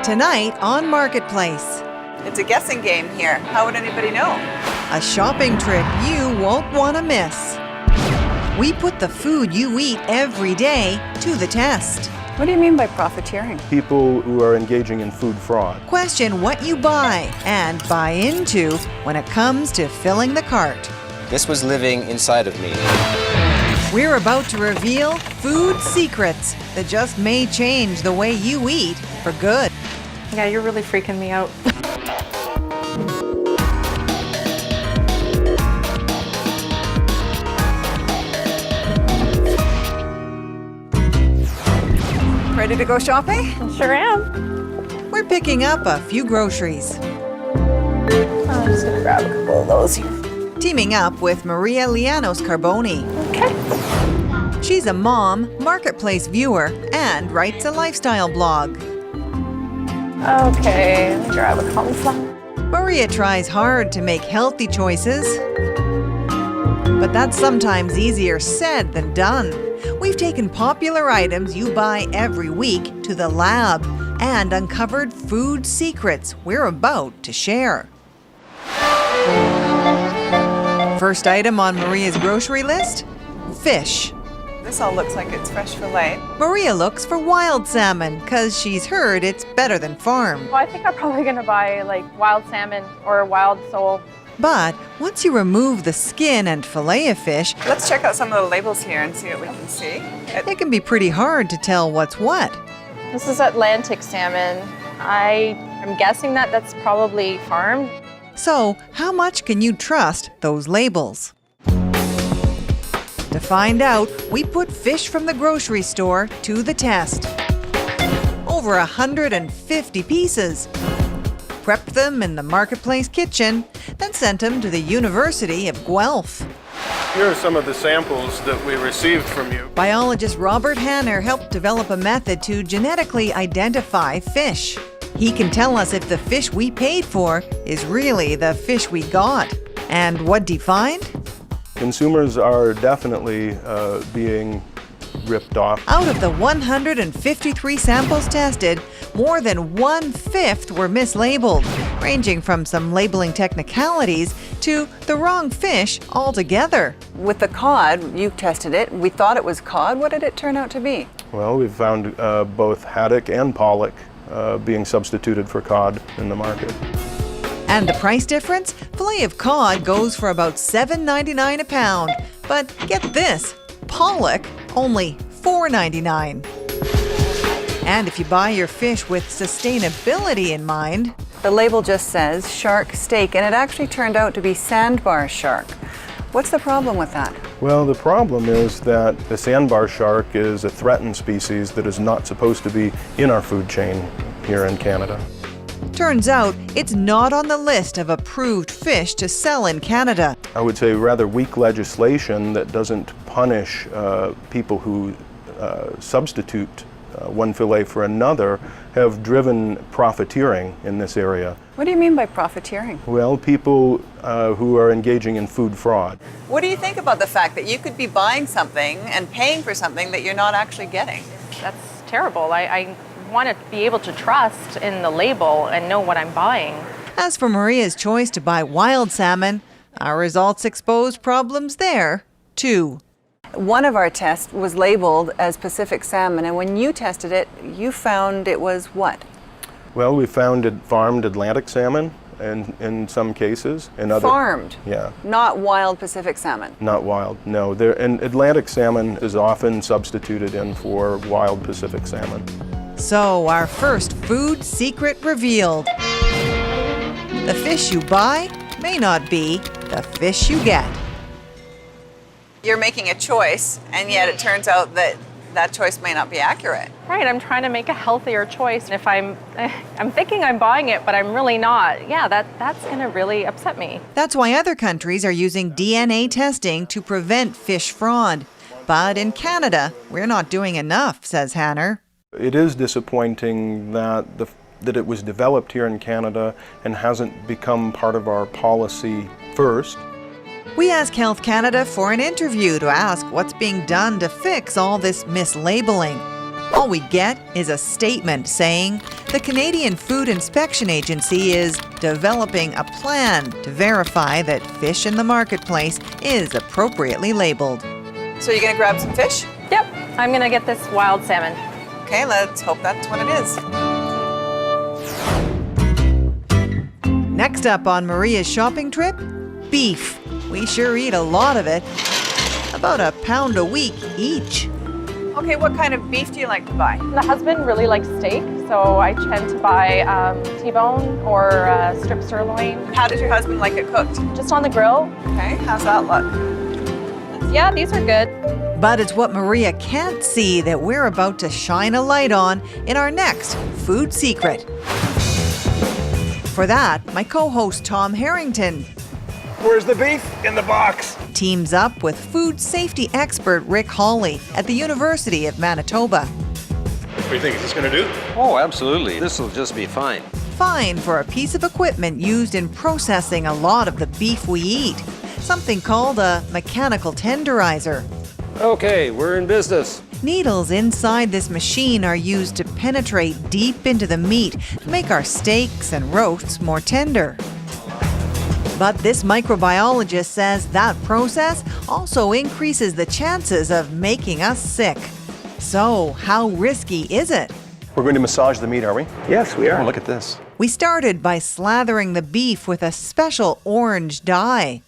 Tonight on Marketplace. It's a guessing game here. How would anybody know? A shopping trip you won't want to miss. We put the food you eat every day to the test. What do you mean by profiteering? People who are engaging in food fraud. Question what you buy and buy into when it comes to filling the cart. This was living inside of me. We're about to reveal food secrets that just may change the way you eat for good. Yeah, you're really freaking me out. Ready to go shopping? Sure am. We're picking up a few groceries. I'm just gonna grab a couple of those here. Teaming up with Maria Llanos Carboni. Okay. She's a mom, Marketplace viewer, and writes a lifestyle blog. Okay, let me grab a cauliflower. Maria tries hard to make healthy choices, but that's sometimes easier said than done. We've taken popular items you buy every week to the lab and uncovered food secrets we're about to share. First item on Maria's grocery list, fish. This all looks like it's fresh fillet. Maria looks for wild salmon because she's heard it's better than farm. Well, I think I'm probably gonna buy like wild salmon or a wild sole. But once you remove the skin and fillet of fish, Let's check out some of the labels here and see what we can see. it can be pretty hard to tell what's what. This is Atlantic salmon. I'm guessing that that's probably farmed. So, how much can you trust those labels? To find out, we put fish from the grocery store to the test. Over 150 pieces. Prepped them in the Marketplace kitchen, then sent them to the University of Guelph. Here are some of the samples that we received from you. Biologist Robert Hanner helped develop a method to genetically identify fish. He can tell us if the fish we paid for is really the fish we got. And what'd he find? Consumers are definitely being ripped off. Out of the 153 samples tested, more than 1/5 were mislabeled, ranging from some labeling technicalities to the wrong fish altogether. With the cod, you tested it. We thought it was cod. What did it turn out to be? Well, we've found both haddock and pollock being substituted for cod in the market. And the price difference? Filet of cod goes for about $7.99 a pound. But get this, pollock only $4.99. And if you buy your fish with sustainability in mind, The label just says shark steak, and it actually turned out to be sandbar shark. What's the problem with that? Well, the problem is that the sandbar shark is a threatened species that is not supposed to be in our food chain here in Canada. turns out it's not on the list of approved fish to sell in Canada. I would say rather weak legislation that doesn't punish people who substitute one fillet for another have driven profiteering in this area. What do you mean by profiteering? Well, people who are engaging in food fraud. What do you think about the fact that you could be buying something and paying for something that you're not actually getting? That's terrible. I want to be able to trust in the label and know what I'm buying. As for Maria's choice to buy wild salmon, our results exposed problems there, too. One of our tests was labeled as Pacific salmon, and when you tested it, you found it was what? Well, we found farmed Atlantic salmon in some cases. In other, Farmed? Yeah. Not wild Pacific salmon? Not wild, no. And Atlantic salmon is often substituted in for wild Pacific salmon. So, our first food secret revealed. The fish you buy may not be the fish you get. You're making a choice, and yet it turns out that that choice may not be accurate. Right, I'm trying to make a healthier choice. And if I'm thinking I'm buying it, but I'm really not, yeah, that's gonna really upset me. That's why other countries are using DNA testing to prevent fish fraud. But in Canada, we're not doing enough, says Hanner. It is disappointing that it was developed here in Canada and hasn't become part of our policy first. We asked Health Canada for an interview to ask what's being done to fix all this mislabeling. All we get is a statement saying the Canadian Food Inspection Agency is developing a plan to verify that fish in the marketplace is appropriately labeled. So you're gonna grab some fish? Yep, I'm gonna get this wild salmon. Okay, let's hope that's what it is. Next up on Maria's shopping trip, beef. We sure eat a lot of it, about a pound a week each. Okay, what kind of beef do you like to buy? My husband really likes steak, so I tend to buy T-bone or strip sirloin, How does your husband like it cooked? just on the grill. Okay, how's that look? Yeah, these are good. But it's what Maria can't see that we're about to shine a light on in our next food secret. For that, my co-host Tom Harrington Where's the beef? In the box. teams up with food safety expert Rick Hawley at the University of Manitoba. What do you think? Is this going to do? Oh, absolutely. This will just be fine. Fine for a piece of equipment used in processing a lot of the beef we eat, something called a mechanical tenderizer. Okay, we're in business. Needles inside this machine are used to penetrate deep into the meat to make our steaks and roasts more tender. But this microbiologist says that process also increases the chances of making us sick. So, how risky is it? We're going to massage the meat, are we? Yes, we are. Oh, look at this. We started by slathering the beef with a special orange dye.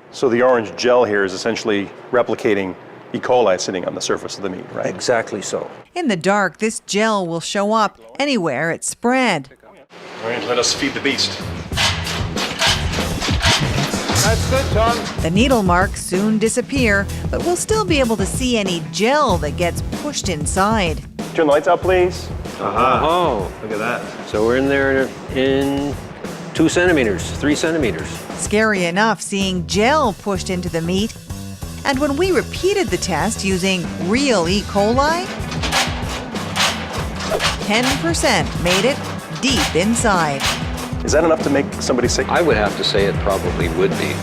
So the orange gel here is essentially replicating E. coli sitting on the surface of the meat, right? Exactly so. In the dark, this gel will show up anywhere it's spread. All right, let us feed the beast. That's good, Tom. The needle marks soon disappear, but we'll still be able to see any gel that gets pushed inside. Turn the lights out, please. Oh, look at that. So we're in there in 2 centimeters, 3 centimeters. Scary enough seeing gel pushed into the meat. And when we repeated the test using real E. coli, 10% made it deep inside. Is that enough to make somebody sick? I would have to say it probably would be.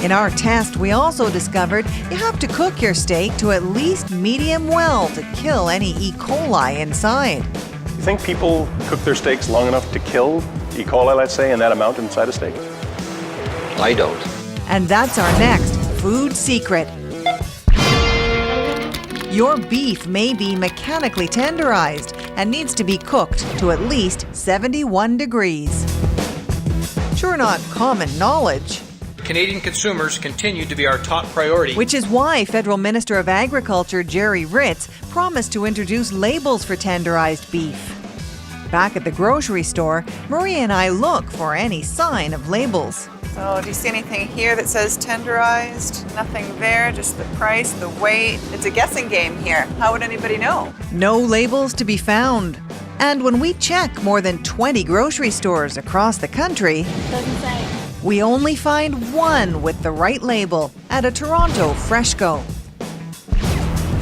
In our test, we also discovered you have to cook your steak to at least medium well to kill any E. coli inside. You think people cook their steaks long enough to kill E. coli, let's say, in that amount inside a steak? I don't. And that's our next food secret. Your beef may be mechanically tenderized and needs to be cooked to at least 71 degrees. Sure not common knowledge. Canadian consumers continue to be our top priority. Which is why Federal Minister of Agriculture Jerry Ritz promised to introduce labels for tenderized beef. Back at the grocery store, Maria and I look for any sign of labels. So do you see anything here that says tenderized? Nothing there, just the price, the weight. It's a guessing game here. How would anybody know? No labels to be found. And when we check more than 20 grocery stores across the country, we only find one with the right label at a Toronto Freshco.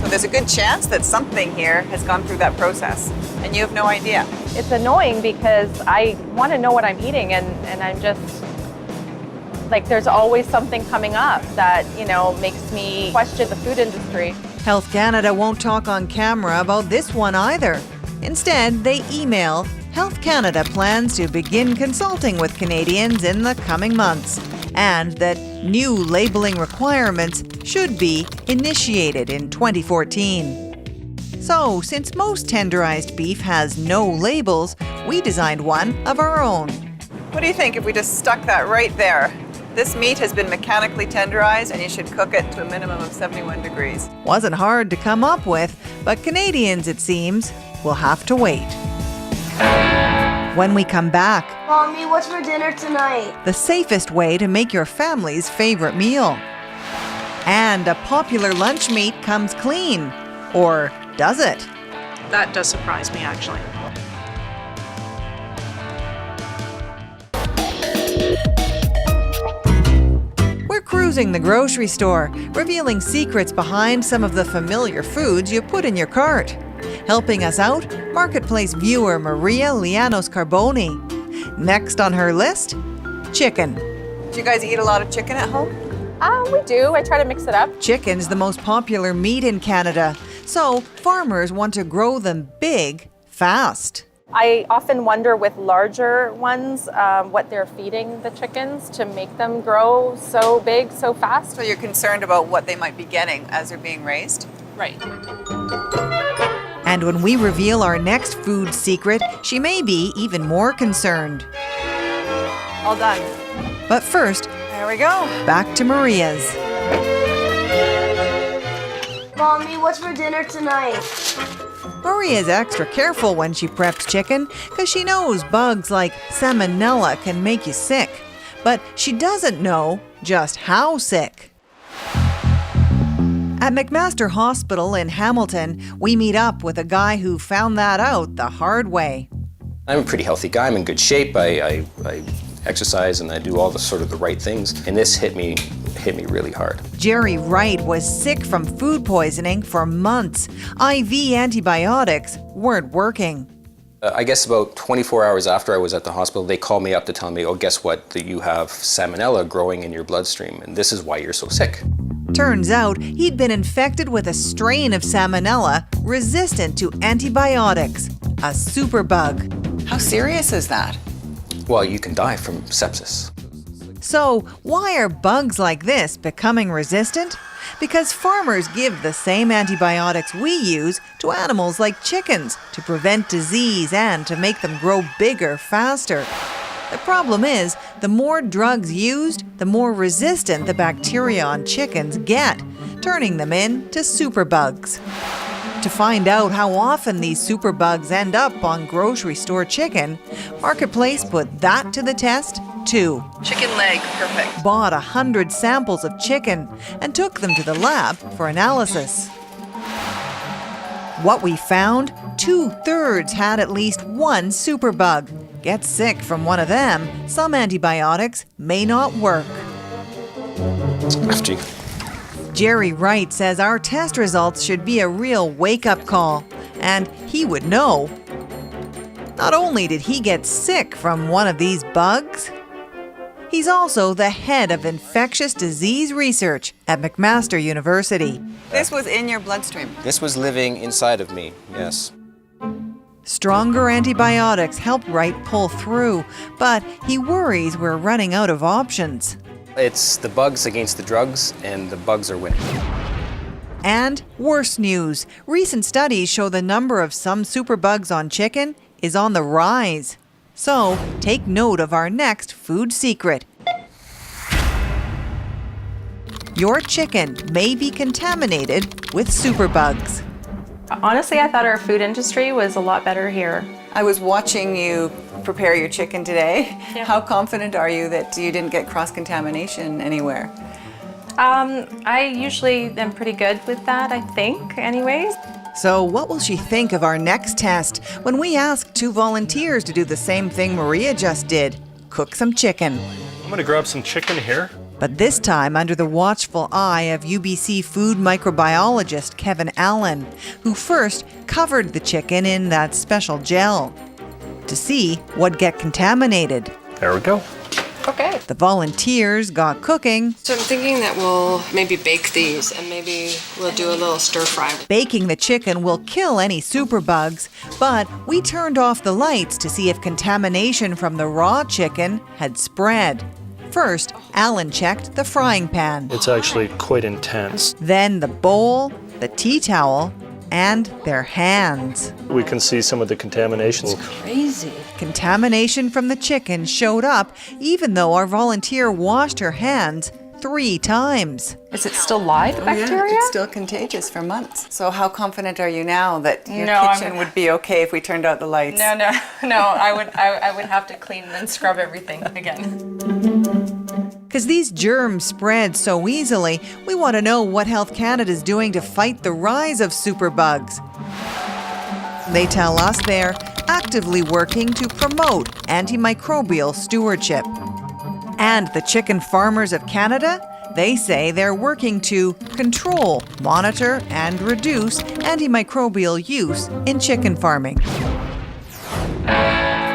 So there's a good chance that something here has gone through that process and you have no idea. It's annoying because I want to know what I'm eating and I'm just, like, there's always something coming up that, makes me question the food industry. Health Canada won't talk on camera about this one either. Instead, they email Health Canada plans to begin consulting with Canadians in the coming months, and that new labeling requirements should be initiated in 2014. So, since most tenderized beef has no labels, we designed one of our own. What do you think if we just stuck that right there? This meat has been mechanically tenderized and you should cook it to a minimum of 71 degrees. Wasn't hard to come up with, but Canadians, it seems, will have to wait. When we come back, Mommy, what's for dinner tonight? the safest way to make your family's favorite meal. And a popular lunch meat comes clean. Or does it? That does surprise me, actually. We're cruising the grocery store, revealing secrets behind some of the familiar foods you put in your cart. Helping us out, Marketplace viewer Maria Lianos-Carboni. Next on her list, chicken. Do you guys eat a lot of chicken at home? We do. I try to mix it up. Chicken's the most popular meat in Canada, So farmers want to grow them big, fast. I often wonder with larger ones what they're feeding the chickens to make them grow so big so fast. So you're concerned about what they might be getting as they're being raised? Right. And when we reveal our next food secret, she may be even more concerned. All done. But first, There we go. back to Maria's. Mommy, what's for dinner tonight? Maria's extra careful when she preps chicken because she knows bugs like salmonella can make you sick. But she doesn't know just how sick. At McMaster Hospital in Hamilton, we meet up with a guy who found that out the hard way. I'm a pretty healthy guy. I'm in good shape. I exercise and I do all the right things. And this hit me really hard. Jerry Wright was sick from food poisoning for months. IV antibiotics weren't working. I guess about 24 hours after I was at the hospital, they called me up to tell me, oh, guess what? That you have salmonella growing in your bloodstream, and this is why you're so sick. Turns out he'd been infected with a strain of salmonella resistant to antibiotics, a superbug. How serious is that? Well, you can die from sepsis. So why are bugs like this becoming resistant? Because farmers give the same antibiotics we use to animals like chickens to prevent disease and to make them grow bigger faster. The problem is, the more drugs used, the more resistant the bacteria on chickens get, turning them into superbugs. To find out how often these superbugs end up on grocery store chicken, Marketplace put that to the test, too. Chicken leg, perfect. Bought 100 samples of chicken and took them to the lab for analysis. What we found, 2/3 had at least one superbug. Get sick from one of them, some antibiotics may not work. After you. Jerry Wright says our test results should be a real wake-up call, and he would know. Not only did he get sick from one of these bugs, he's also the head of infectious disease research at McMaster University. This was in your bloodstream. This was living inside of me, yes. Stronger antibiotics helped Wright pull through, but he worries we're running out of options. It's the bugs against the drugs, and the bugs are winning. And worse news, recent studies show the number of some superbugs on chicken is on the rise. So take note of our next food secret. Your chicken may be contaminated with superbugs. Honestly, I thought our food industry was a lot better here. I was watching you prepare your chicken today. Yeah. How confident are you that you didn't get cross-contamination anywhere? I usually am pretty good with that, I think, anyways. So what will she think of our next test when we ask 2 volunteers to do the same thing Maria just did, cook some chicken? I'm going to grab some chicken here. But this time under the watchful eye of UBC food microbiologist Kevin Allen, who first covered the chicken in that special gel to see what'd get contaminated. There we go. Okay. The volunteers got cooking. So I'm thinking that we'll maybe bake these and maybe we'll do a little stir fry. Baking the chicken will kill any superbugs, but we turned off the lights to see if contamination from the raw chicken had spread. First, Alan checked the frying pan, It's actually quite intense. then the bowl, the tea towel, and their hands. We can see some of the contaminations. Crazy. Contamination from the chicken showed up even though our volunteer washed her hands 3 times. Is it still live, the bacteria? Yeah, it's still contagious for months. So how confident are you now that your No, I'm- kitchen would be okay if we turned out the lights? No. I would have to clean and scrub everything again. Because these germs spread so easily, we want to know what Health Canada's doing to fight the rise of superbugs. They tell us they're actively working to promote antimicrobial stewardship. And the Chicken Farmers of Canada, they say they're working to control, monitor, and reduce antimicrobial use in chicken farming.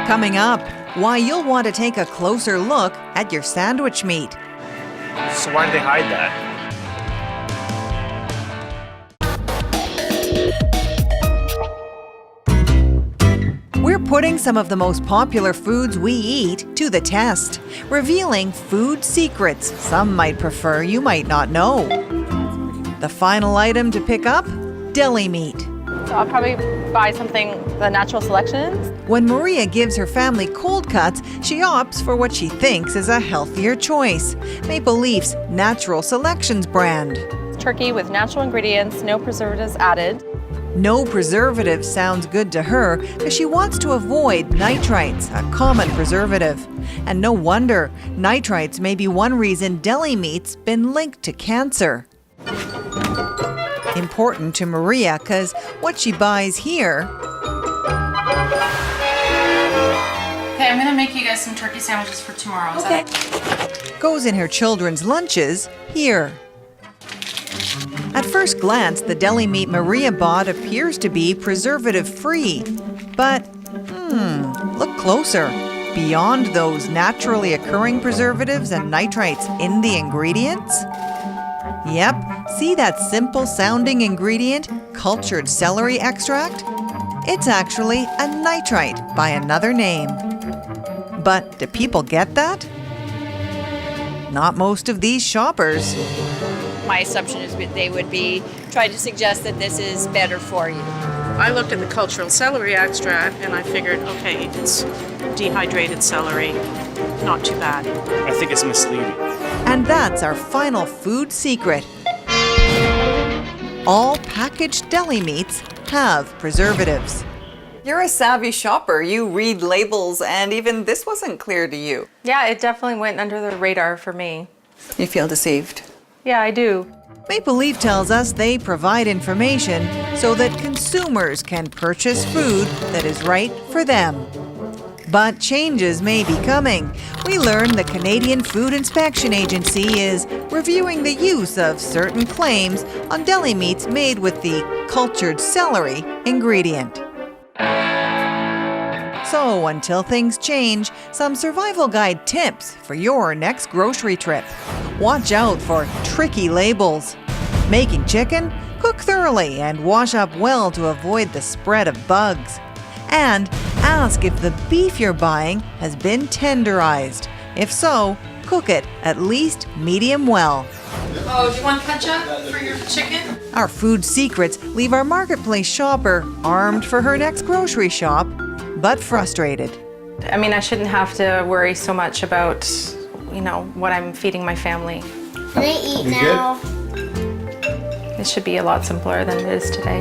Coming up, why you'll want to take a closer look at your sandwich meat. So why did they hide that? putting some of the most popular foods we eat to the test, revealing food secrets some might prefer you might not know. The final item to pick up, deli meat. So I'll probably buy something, the natural selections. When Maria gives her family cold cuts, she opts for what she thinks is a healthier choice, Maple Leaf's Natural Selections brand. Turkey with natural ingredients, no preservatives added. No preservative sounds good to her because she wants to avoid nitrites, a common preservative. And no wonder, nitrites may be one reason deli meat's been linked to cancer. Important to Maria because what she buys here Okay, I'm gonna make you guys some turkey sandwiches for tomorrow. okay. Goes in her children's lunches here. At first glance, the deli meat Maria bought appears to be preservative-free. But, look closer. Beyond those naturally occurring preservatives and nitrites in the ingredients? Yep, see that simple-sounding ingredient, cultured celery extract? It's actually a nitrite by another name. But do people get that? Not most of these shoppers. My assumption is that they would be trying to suggest that this is better for you. I looked at the cultural celery extract and I figured, okay, it's dehydrated celery, not too bad. I think it's misleading. And that's our final food secret. All packaged deli meats have preservatives. You're a savvy shopper. You read labels, and even this wasn't clear to you. Yeah, it definitely went under the radar for me. You feel deceived. Yeah, I do. Maple Leaf tells us they provide information so that consumers can purchase food that is right for them. But changes may be coming. We learn the Canadian Food Inspection Agency is reviewing the use of certain claims on deli meats made with the cultured celery ingredient. So until things change, some survival guide tips for your next grocery trip. Watch out for tricky labels. Making chicken? Cook thoroughly and wash up well to avoid the spread of bugs. And ask if the beef you're buying has been tenderized. If so, cook it at least medium well. Oh, do you want ketchup for your chicken? Our food secrets leave our marketplace shopper armed for her next grocery shop, but frustrated. I mean, I shouldn't have to worry so much about, what I'm feeding my family. Can I eat now? It should be a lot simpler than it is today.